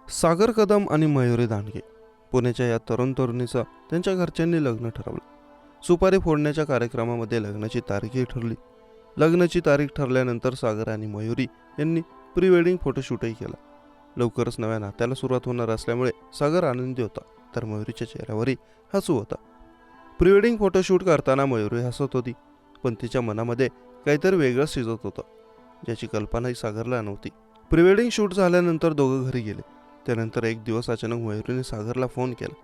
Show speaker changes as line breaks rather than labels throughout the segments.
सागर कदम आणि मयुरी दांडगे पुण्याच्या या तरुण तरुणीचं त्यांच्या घरच्यांनी लग्न ठरवलं. सुपारी फोडण्याच्या कार्यक्रमामध्ये लग्नाची तारीखही ठरली. लग्नाची तारीख ठरल्यानंतर सागर आणि मयुरी यांनी प्री वेडिंग फोटोशूटही केला. लवकरच नव्या नात्याला सुरुवात होणार असल्यामुळे सागर आनंदी होता, तर मयुरीच्या चेहऱ्यावरही हसू होता. प्री वेडिंग फोटोशूट करताना मयुरी हसत होती, पण तिच्या मनामध्ये काहीतरी वेगळं शिजत होतं, ज्याची कल्पनाही सागरला नव्हती. प्री वेडिंग शूट झाल्यानंतर दोघं घरी गेले. त्यानंतर एक दिवस अचानक मयुरीने सागरला फोन केला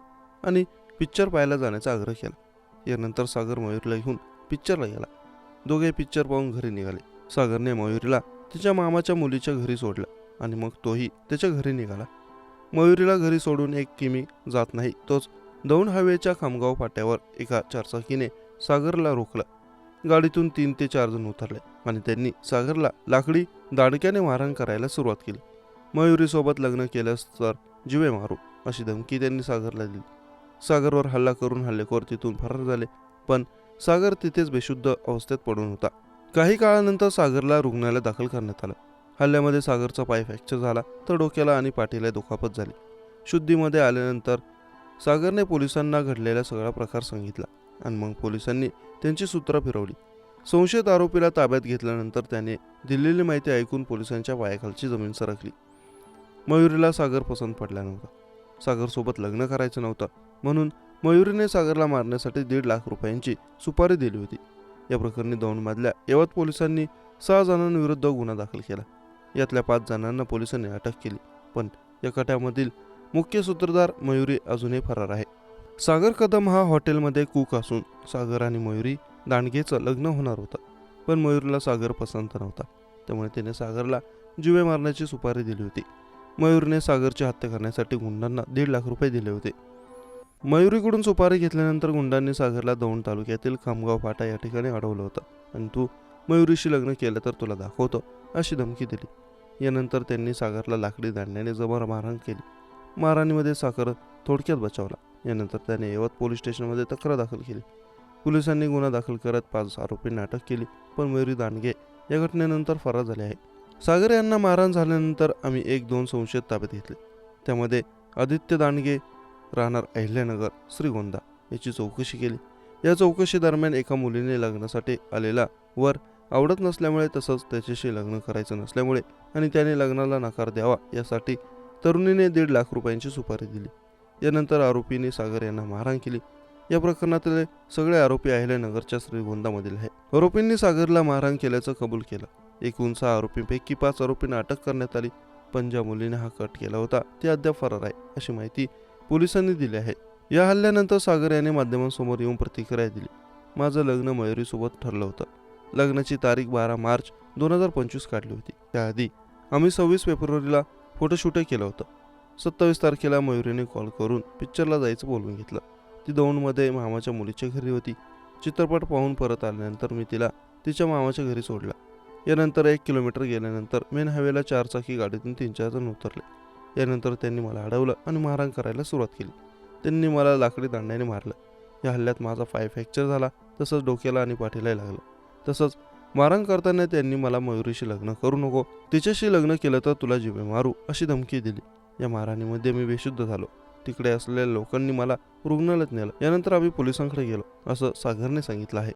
आणि पिक्चर पाहायला जाण्याचा आग्रह केला. यानंतर सागर मयुरीला घेऊन पिक्चरला गेला. दोघे पिक्चर पाहून घरी निघाले. सागरने मयुरीला तिच्या मामाच्या मुलीच्या घरी सोडलं आणि मग तोही त्याच्या घरी निघाला. मयुरीला घरी सोडून 1 किमी जात नाही तोच दौंड हायवेच्या खामगाव फाट्यावर एका चारचाकीने सागरला रोखलं. गाडीतून 3 ते 4 जण उतरले आणि त्यांनी सागरला लाकडी दांडक्याने मारहाण करायला सुरुवात केली. मयुरीसोबत लग्न केलंस तर जीवे मारू अशी धमकी त्यांनी सागरला दिली. सागरवर हल्ला करून हल्लेखोर तिथून फरार झाले, पण सागर तिथेच बेशुद्ध अवस्थेत पडून होता. काही काळानंतर सागरला रुग्णालयात दाखल करण्यात आलं. हल्ल्यामध्ये सागरचा पाय फ्रॅक्चर झाला, तर डोक्याला आणि पाठीला दुखापत झाली. शुद्धीमध्ये आल्यानंतर सागरने पोलिसांना घडलेला सगळा प्रकार सांगितला आणि मग पोलिसांनी त्यांची सूत्र फिरवली. संशयित आरोपीला ताब्यात घेतल्यानंतर त्याने दिलेली माहिती ऐकून पोलिसांच्या पायाखालची जमीन सरकली. मयुरीला सागर पसंत पडला नव्हता. सागरसोबत लग्न करायचं नव्हतं, म्हणून मयुरीने सागरला मारण्यासाठी 1.5 लाख रुपयांची सुपारी दिली होती. या प्रकरणी दौंडमधल्या यवत पोलिसांनी 6 जणांविरुद्ध गुन्हा दाखल केला. यातल्या 5 जणांना पोलिसांनी अटक केली, पण या कटामधील मुख्य सूत्रधार मयुरी अजूनही फरार आहे. सागर कदम हा हॉटेलमध्ये कुक असून सागर आणि मयुरी दांडगेचं लग्न होणार होतं, पण मयुरीला सागर पसंत नव्हता. त्यामुळे त्याने सागरला जीवे मारण्याची सुपारी दिली होती. मयुरीने सागरची हत्या करण्यासाठी गुंडांना 1.5 लाख रुपये दिले होते. मयुरीकडून सुपारी घेतल्यानंतर गुंडांनी सागरला दौंड तालुक्यातील खामगाव फाटा या ठिकाणी अडवलं होतं आणि तू मयुरीशी लग्न केलं तर तुला दाखवतो अशी धमकी दिली. यानंतर त्यांनी सागरला लाकडी दांडण्याने जबर मारहाण केली. मारहाणीमध्ये सागर थोडक्यात बचावला. यानंतर त्याने यवत पोलीस स्टेशनमध्ये तक्रार दाखल केली. पोलिसांनी गुन्हा दाखल करत 5 आरोपींना अटक केली, पण मयुरी दांडगे या घटनेनंतर फरार झाले आहे. सागर यांना मारहाण झाल्यानंतर आम्ही 1-2 संशयित ताब्यात घेतले. त्यामध्ये आदित्य दांडगे राहणार अहिल्यानगर श्रीगोंदा याची चौकशी केली. या चौकशी दरम्यान एका मुलीने लग्नासाठी आलेला वर आवडत नसल्यामुळे, तसंच त्याच्याशी लग्न करायचं नसल्यामुळे आणि त्याने लग्नाला नकार द्यावा यासाठी तरुणीने 1.5 लाख रुपयांची सुपारी दिली. यानंतर आरोपीने सागर यांना मारहाण केली. या प्रकरणातले सगळे आरोपी अहिल्यानगरच्या श्रीगोंदामधील आहे. आरोपींनी सागरला मारहाण केल्याचं कबूल केलं. एकूण 6 आरोपींपैकी 5 आरोपींना अटक करण्यात आली, पण ज्या मुलीने हा कट केला होता ती अद्याप फरार आहे अशी माहिती पोलिसांनी दिली आहे. या हल्ल्यानंतर सागर याने माध्यमांसमोर येऊन प्रतिक्रिया दिली. माझं लग्न मयुरीसोबत ठरलं होतं. लग्नाची तारीख 12 मार्च 2025 काढली होती. त्याआधी आम्ही 26 फेब्रुवारीला फोटोशूटही केलं होतं. 27 तारखेला मयुरीने कॉल करून पिक्चरला जायचं बोलवून घेतलं. ती दौंडमध्ये मामाच्या मुलीच्या घरी होती. चित्रपट पाहून परत आल्यानंतर मी तिला तिच्या मामाच्या घरी सोडला. यानंतर 1 किलोमीटर गेल्यानंतर मेन हायवेला 4 चाकी गाडीतून 3-4 जण उतरले. यानंतर त्यांनी मला अडवलं आणि मारहाण करायला सुरुवात केली. त्यांनी मला लाकडी दांड्याने मारलं. या हल्ल्यात माझा पाय फ्रॅक्चर झाला, तसंच डोक्याला आणि पाठीलाही लागलं. तसंच मारहाण करताना त्यांनी मला मयुरीशी लग्न करू नको, तिच्याशी लग्न केलं तर तुला जीवे मारू अशी धमकी दिली. या मारहाणीमध्ये मी बेशुद्ध झालो. तिकडे असलेल्या लोकांनी मला रुग्णालयात नेलं. यानंतर आम्ही पोलिसांकडे गेलो असं सागरने सांगितलं आहे.